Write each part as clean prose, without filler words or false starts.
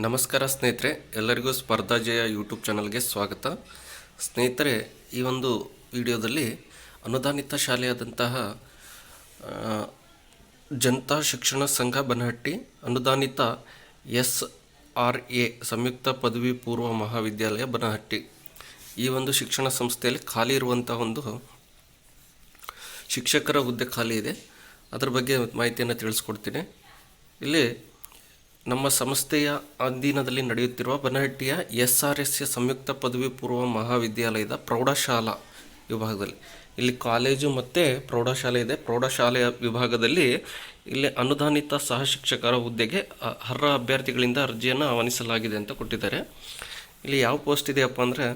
ನಮಸ್ಕಾರ ಸ್ನೇಹಿತರೆ, ಎಲ್ಲರಿಗೂ ಸ್ಪರ್ಧಾಜಯ ಯೂಟ್ಯೂಬ್ ಚಾನಲ್ಗೆ ಸ್ವಾಗತ. ಸ್ನೇಹಿತರೆ, ಈ ಒಂದು ವಿಡಿಯೋದಲ್ಲಿ ಅನುದಾನಿತ ಶಾಲೆಯಾದಂತಹ ಜನತಾ ಶಿಕ್ಷಣ ಸಂಘ ಬನಹಟ್ಟಿ ಅನುದಾನಿತ SRA ಸಂಯುಕ್ತ ಪದವಿ ಪೂರ್ವ ಮಹಾವಿದ್ಯಾಲಯ ಬನಹಟ್ಟಿ ಈ ಒಂದು ಶಿಕ್ಷಣ ಸಂಸ್ಥೆಯಲ್ಲಿ ಖಾಲಿ ಇರುವಂಥ ಒಂದು ಶಿಕ್ಷಕರ ಹುದ್ದೆ ಖಾಲಿ ಇದೆ. ಅದರ ಬಗ್ಗೆ ಮಾಹಿತಿಯನ್ನು ತಿಳಿಸ್ಕೊಡ್ತೀನಿ. ಇಲ್ಲಿ ನಮ್ಮ ಸಂಸ್ಥೆಯ ಅಧೀನದಲ್ಲಿ ನಡೆಯುತ್ತಿರುವ ಬನಹಟ್ಟಿಯ SRS ಸಂಯುಕ್ತ ಪದವಿ ಪೂರ್ವ ಮಹಾವಿದ್ಯಾಲಯದ ಪ್ರೌಢಶಾಲಾ ವಿಭಾಗದಲ್ಲಿ ಇಲ್ಲಿ ಕಾಲೇಜು ಮತ್ತು ಪ್ರೌಢಶಾಲೆ ಇದೆ. ಪ್ರೌಢಶಾಲೆಯ ವಿಭಾಗದಲ್ಲಿ ಇಲ್ಲಿ ಅನುದಾನಿತ ಸಹ ಶಿಕ್ಷಕರ ಹುದ್ದೆಗೆ ಅರ್ಹ ಅಭ್ಯರ್ಥಿಗಳಿಂದ ಅರ್ಜಿಯನ್ನು ಆಹ್ವಾನಿಸಲಾಗಿದೆ ಅಂತ ಕೊಟ್ಟಿದ್ದಾರೆ. ಇಲ್ಲಿ ಯಾವ ಪೋಸ್ಟ್ ಇದೆಯಪ್ಪ ಅಂದರೆ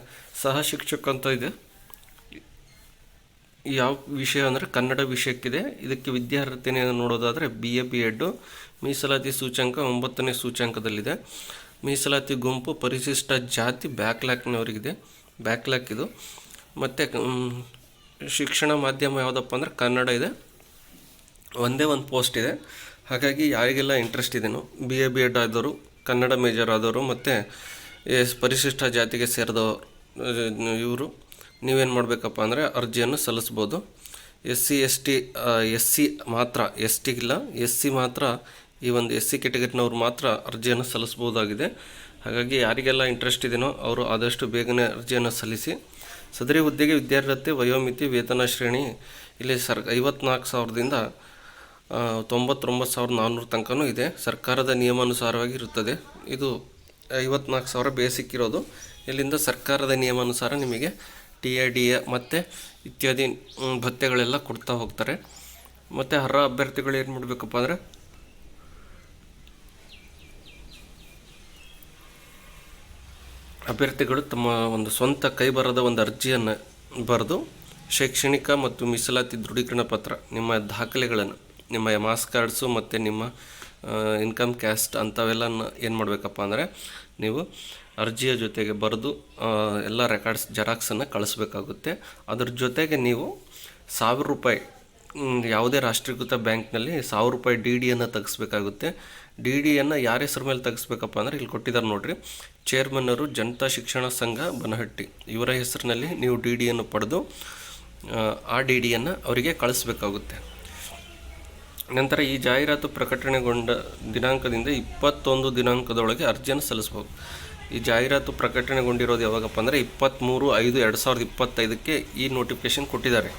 ಸಹ ಶಿಕ್ಷಕ ಅಂತ ಇದೆ. ಯಾವ ವಿಷಯ ಅಂದರೆ ಕನ್ನಡ ವಿಷಯಕ್ಕಿದೆ. ಇದಕ್ಕೆ ವಿದ್ಯಾರ್ಥಿನಿಯನ್ನು ನೋಡೋದಾದರೆ BA B.Ed. ಮೀಸಲಾತಿ ಸೂಚ್ಯಂಕ 9ನೇ ಸೂಚ್ಯಂಕದಲ್ಲಿದೆ. ಮೀಸಲಾತಿ ಗುಂಪು ಪರಿಶಿಷ್ಟ ಜಾತಿ ಬ್ಯಾಕ್ಲ್ಯಾಕ್ನವರಿಗಿದೆ. ಬ್ಯಾಕ್ಲ್ಯಾಕ್ ಇದು. ಮತ್ತು ಶಿಕ್ಷಣ ಮಾಧ್ಯಮ ಯಾವುದಪ್ಪ ಅಂದರೆ ಕನ್ನಡ ಇದೆ. ಒಂದೇ ಒಂದು ಪೋಸ್ಟ್ ಇದೆ. ಹಾಗಾಗಿ ಯಾರಿಗೆಲ್ಲ ಇಂಟ್ರೆಸ್ಟ್ ಇದೆಯೋ BA B.Ed ಆದವರು, ಕನ್ನಡ ಮೇಜರ್ ಆದವರು ಮತ್ತು ಪರಿಶಿಷ್ಟ ಜಾತಿಗೆ ಸೇರಿದವರು ಇವರು ನೀವೇನು ಮಾಡಬೇಕಪ್ಪ ಅಂದರೆ ಅರ್ಜಿಯನ್ನು ಸಲ್ಲಿಸ್ಬೋದು. SC ಮಾತ್ರ, ST ಇಲ್ಲ, SC ಮಾತ್ರ, ಈ ಒಂದು SC ಕ್ಯಾಟಗರಿನವ್ರು ಮಾತ್ರ ಅರ್ಜಿಯನ್ನು ಸಲ್ಲಿಸ್ಬೋದಾಗಿದೆ. ಹಾಗಾಗಿ ಯಾರಿಗೆಲ್ಲ ಇಂಟ್ರೆಸ್ಟ್ ಇದೆಯೋ ಅವರು ಆದಷ್ಟು ಬೇಗನೆ ಅರ್ಜಿಯನ್ನು ಸಲ್ಲಿಸಿ. ಸದರಿ ಹುದ್ದೆಗೆ ವಿದ್ಯಾರ್ಹತೆ, ವಯೋಮಿತಿ, ವೇತನ ಶ್ರೇಣಿ ಇಲ್ಲಿ 54,000ದಿಂದ 99,400 ತನಕನೂ ಇದೆ. ಸರ್ಕಾರದ ನಿಯಮಾನುಸಾರವಾಗಿ ಇರುತ್ತದೆ. ಇದು 54,000 ಬೇಸಿಕ್ ಇರೋದು. ಇಲ್ಲಿಂದ ಸರ್ಕಾರದ ನಿಯಮಾನುಸಾರ ನಿಮಗೆ TA DA ಮತ್ತು ಇತ್ಯಾದಿ ಭತ್ಯೆಗಳೆಲ್ಲ ಕೊಡ್ತಾ ಹೋಗ್ತಾರೆ. ಮತ್ತು ಅರ್ಹ ಅಭ್ಯರ್ಥಿಗಳು ಏನು ಮಾಡಬೇಕಪ್ಪ ಅಂದರೆ ಅಭ್ಯರ್ಥಿಗಳು ತಮ್ಮ ಒಂದು ಸ್ವಂತ ಕೈಬರದ ಒಂದು ಅರ್ಜಿಯನ್ನು ಬರೆದು ಶೈಕ್ಷಣಿಕ ಮತ್ತು ಮೀಸಲಾತಿ ದೃಢೀಕರಣ ಪತ್ರ, ನಿಮ್ಮ ದಾಖಲೆಗಳನ್ನು, ನಿಮ್ಮ ಮಾಸ್ ಕಾರ್ಡ್ಸು ಮತ್ತು ನಿಮ್ಮ ಇನ್ಕಮ್ ಕ್ಯಾಸ್ಟ್ ಅಂಥವೆಲ್ಲ ಏನು ಮಾಡಬೇಕಪ್ಪ ಅಂದರೆ ನೀವು ಅರ್ಜಿಯ ಜೊತೆಗೆ ಬರೆದು ಎಲ್ಲ ರೆಕಾರ್ಡ್ಸ್ ಜೆರಾಕ್ಸನ್ನು ಕಳಿಸ್ಬೇಕಾಗುತ್ತೆ. ಅದ್ರ ಜೊತೆಗೆ ನೀವು 1,000 ರೂಪಾಯಿ ಯಾವುದೇ ರಾಷ್ಟ್ರೀಕೃತ ಬ್ಯಾಂಕ್ನಲ್ಲಿ 1,000 ರೂಪಾಯಿ DDಯನ್ನು ತೆಗೆಸ್ಬೇಕಾಗುತ್ತೆ. DDಯನ್ನು ಯಾರ ಹೆಸರು ಮೇಲೆ ತೆಗೆಸ್ಬೇಕಪ್ಪ ಅಂದರೆ ಇಲ್ಲಿ ಕೊಟ್ಟಿದ್ದಾರೆ ನೋಡಿರಿ. ಚೇರ್ಮನ್ನರು ಜನತಾ ಶಿಕ್ಷಣ ಸಂಘ ಬನಹಟ್ಟಿ ಇವರ ಹೆಸರಿನಲ್ಲಿ ನೀವು DDಯನ್ನು ಪಡೆದು ಆ DDಯನ್ನು ಅವರಿಗೆ ಕಳಿಸ್ಬೇಕಾಗುತ್ತೆ. ನಂತರ ಈ ಜಾಹೀರಾತು ಪ್ರಕಟಣೆಗೊಂಡ ದಿನಾಂಕದಿಂದ 21 ದಿನಾಂಕದೊಳಗೆ ಅರ್ಜಿಯನ್ನು ಸಲ್ಲಿಸ್ಬೋದು. ಈ ಜಾಹೀರಾತು ಪ್ರಕಟಣೆಗೊಂಡಿರೋದು ಯಾವಾಗಪ್ಪ ಅಂದರೆ 23/5/2025ಕ್ಕೆ ಈ ನೋಟಿಫಿಕೇಷನ್ ಕೊಟ್ಟಿದ್ದಾರೆ.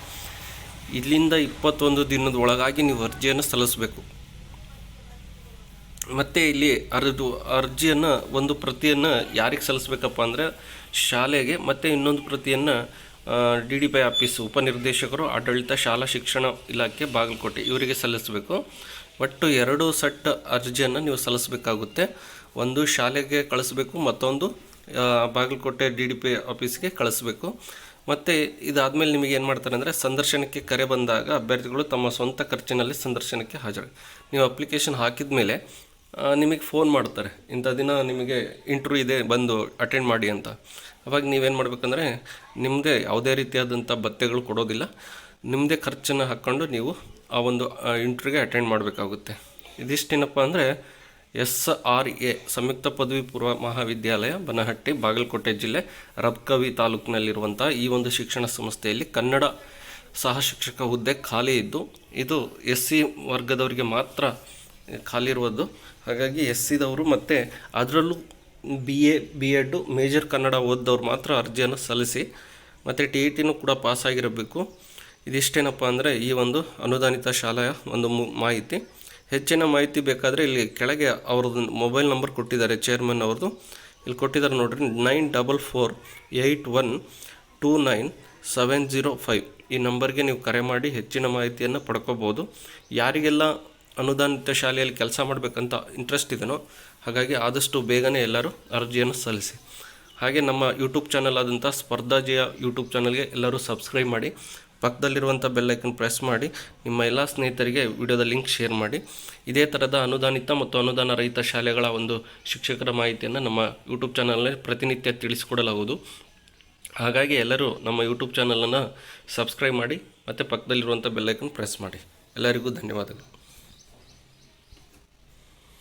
ಇಲ್ಲಿಂದ 21 ದಿನದ ಒಳಗಾಗಿ ನೀವು ಅರ್ಜಿಯನ್ನು ಸಲ್ಲಿಸಬೇಕು. ಮತ್ತು ಇಲ್ಲಿ ಅರ್ಜಿಯನ್ನು ಒಂದು ಪ್ರತಿಯನ್ನು ಯಾರಿಗೆ ಸಲ್ಲಿಸ್ಬೇಕಪ್ಪ ಅಂದರೆ ಶಾಲೆಗೆ, ಮತ್ತು ಇನ್ನೊಂದು ಪ್ರತಿಯನ್ನು DDP ಆಫೀಸ್ ಉಪನಿರ್ದೇಶಕರು, ಆಡಳಿತ, ಶಾಲಾ ಶಿಕ್ಷಣ ಇಲಾಖೆ ಬಾಗಲಕೋಟೆ ಇವರಿಗೆ ಸಲ್ಲಿಸಬೇಕು. ಒಟ್ಟು 2 ಸೆಟ್ ಅರ್ಜಿಯನ್ನು ನೀವು ಸಲ್ಲಿಸಬೇಕಾಗುತ್ತೆ. ಒಂದು ಶಾಲೆಗೆ ಕಳಿಸ್ಬೇಕು, ಮತ್ತೊಂದು ಬಾಗಲಕೋಟೆ DDP ಆಫೀಸ್ಗೆ ಕಳಿಸ್ಬೇಕು. ಮತ್ತು ಇದಾದಮೇಲೆ ನಿಮಗೆ ಏನು ಮಾಡ್ತಾರೆ ಅಂದರೆ ಸಂದರ್ಶನಕ್ಕೆ ಕರೆ ಬಂದಾಗ ಅಭ್ಯರ್ಥಿಗಳು ತಮ್ಮ ಸ್ವಂತ ಖರ್ಚಿನಲ್ಲಿ ಸಂದರ್ಶನಕ್ಕೆ ಹಾಜರು. ನೀವು ಅಪ್ಲಿಕೇಶನ್ ಹಾಕಿದ ಮೇಲೆ ನಿಮಗೆ ಫೋನ್ ಮಾಡ್ತಾರೆ, ಇಂಥ ದಿನ ನಿಮಗೆ ಇಂಟರ್ವ್ಯೂ ಇದೆ, ಬಂದು ಅಟೆಂಡ್ ಮಾಡಿ ಅಂತ. ಅವಾಗ ನೀವೇನು ಮಾಡಬೇಕಂದ್ರೆ ನಿಮ್ಮದೇ ಯಾವುದೇ ರೀತಿಯಾದಂಥ ಭತ್ಯೆಗಳು ಕೊಡೋದಿಲ್ಲ. ನಿಮ್ಮದೇ ಖರ್ಚನ್ನು ಹಾಕ್ಕೊಂಡು ನೀವು ಆ ಒಂದು ಇಂಟರ್ವ್ಯೂಗೆ ಅಟೆಂಡ್ ಮಾಡಬೇಕಾಗುತ್ತೆ. ಇದಿಷ್ಟೇನಪ್ಪ ಅಂದರೆ SRA ಸಂಯುಕ್ತ ಪದವಿ ಪೂರ್ವ ಮಹಾವಿದ್ಯಾಲಯ ಬನಹಟ್ಟಿ ಬಾಗಲಕೋಟೆ ಜಿಲ್ಲೆ ರಬಕವಿ ತಾಲೂಕಿನಲ್ಲಿರುವಂಥ ಈ ಒಂದು ಶಿಕ್ಷಣ ಸಂಸ್ಥೆಯಲ್ಲಿ ಕನ್ನಡ ಸಹ ಶಿಕ್ಷಕ ಹುದ್ದೆ ಖಾಲಿ ಇದ್ದು, ಇದು SC ವರ್ಗದವರಿಗೆ ಮಾತ್ರ ಖಾಲಿ ಇರುವುದು. ಹಾಗಾಗಿ SCದವರು ಮತ್ತು ಅದರಲ್ಲೂ BA B.Ed ಮೇಜರ್ ಕನ್ನಡ ಓದಿದವ್ರು ಮಾತ್ರ ಅರ್ಜಿಯನ್ನು ಸಲ್ಲಿಸಿ. ಮತ್ತು TETನೂ ಕೂಡ ಪಾಸಾಗಿರಬೇಕು. ಇದಿಷ್ಟೇನಪ್ಪ ಅಂದರೆ ಈ ಒಂದು ಅನುದಾನಿತ ಶಾಲೆಯ ಒಂದು ಮಾಹಿತಿ. ಹೆಚ್ಚಿನ ಮಾಹಿತಿ ಬೇಕಾದರೆ ಇಲ್ಲಿ ಕೆಳಗೆ ಅವ್ರದ್ದು ಮೊಬೈಲ್ ನಂಬರ್ ಕೊಟ್ಟಿದ್ದಾರೆ, ಚೇರ್ಮನ್ ಅವ್ರದ್ದು ಇಲ್ಲಿ ಕೊಟ್ಟಿದ್ದಾರೆ ನೋಡಿರಿ. 9448129705 ಈ ನಂಬರ್ಗೆ ನೀವು ಕರೆ ಮಾಡಿ ಹೆಚ್ಚಿನ ಮಾಹಿತಿಯನ್ನು ಪಡ್ಕೋಬೋದು. ಯಾರಿಗೆಲ್ಲ ಅನುದಾನಿತ ಶಾಲೆಯಲ್ಲಿ ಕೆಲಸ ಮಾಡಬೇಕಂತ ಇಂಟ್ರೆಸ್ಟ್ ಇದೆಯೋ ಹಾಗಾಗಿ ಆದಷ್ಟು ಬೇಗನೆ ಎಲ್ಲರೂ ಅರ್ಜಿಯನ್ನು ಸಲ್ಲಿಸಿ. ಹಾಗೆ ನಮ್ಮ ಯೂಟ್ಯೂಬ್ ಚಾನಲ್ ಆದಂಥ ಸ್ಪರ್ಧಾಜಯ ಯೂಟ್ಯೂಬ್ ಚಾನಲ್ಗೆ ಎಲ್ಲರೂ ಸಬ್ಸ್ಕ್ರೈಬ್ ಮಾಡಿ, ಪಕ್ಕದಲ್ಲಿರುವಂಥ ಬೆಲ್ಲೈಕನ್ ಪ್ರೆಸ್ ಮಾಡಿ, ನಿಮ್ಮ ಎಲ್ಲ ಸ್ನೇಹಿತರಿಗೆ ವಿಡಿಯೋದ ಲಿಂಕ್ ಶೇರ್ ಮಾಡಿ. ಇದೇ ಥರದ ಅನುದಾನಿತ ಮತ್ತು ಅನುದಾನ ರಹಿತ ಶಾಲೆಗಳ ಒಂದು ಶಿಕ್ಷಕರ ಮಾಹಿತಿಯನ್ನು ನಮ್ಮ ಯೂಟ್ಯೂಬ್ ಚಾನಲ್ನಲ್ಲಿ ಪ್ರತಿನಿತ್ಯ ತಿಳಿಸಿಕೊಡಲಾಗುವುದು. ಹಾಗಾಗಿ ಎಲ್ಲರೂ ನಮ್ಮ ಯೂಟ್ಯೂಬ್ ಚಾನಲನ್ನು ಸಬ್ಸ್ಕ್ರೈಬ್ ಮಾಡಿ ಮತ್ತು ಪಕ್ಕದಲ್ಲಿರುವಂಥ ಬೆಲ್ಲೈಕನ್ ಪ್ರೆಸ್ ಮಾಡಿ. ಎಲ್ಲರಿಗೂ ಧನ್ಯವಾದಗಳು.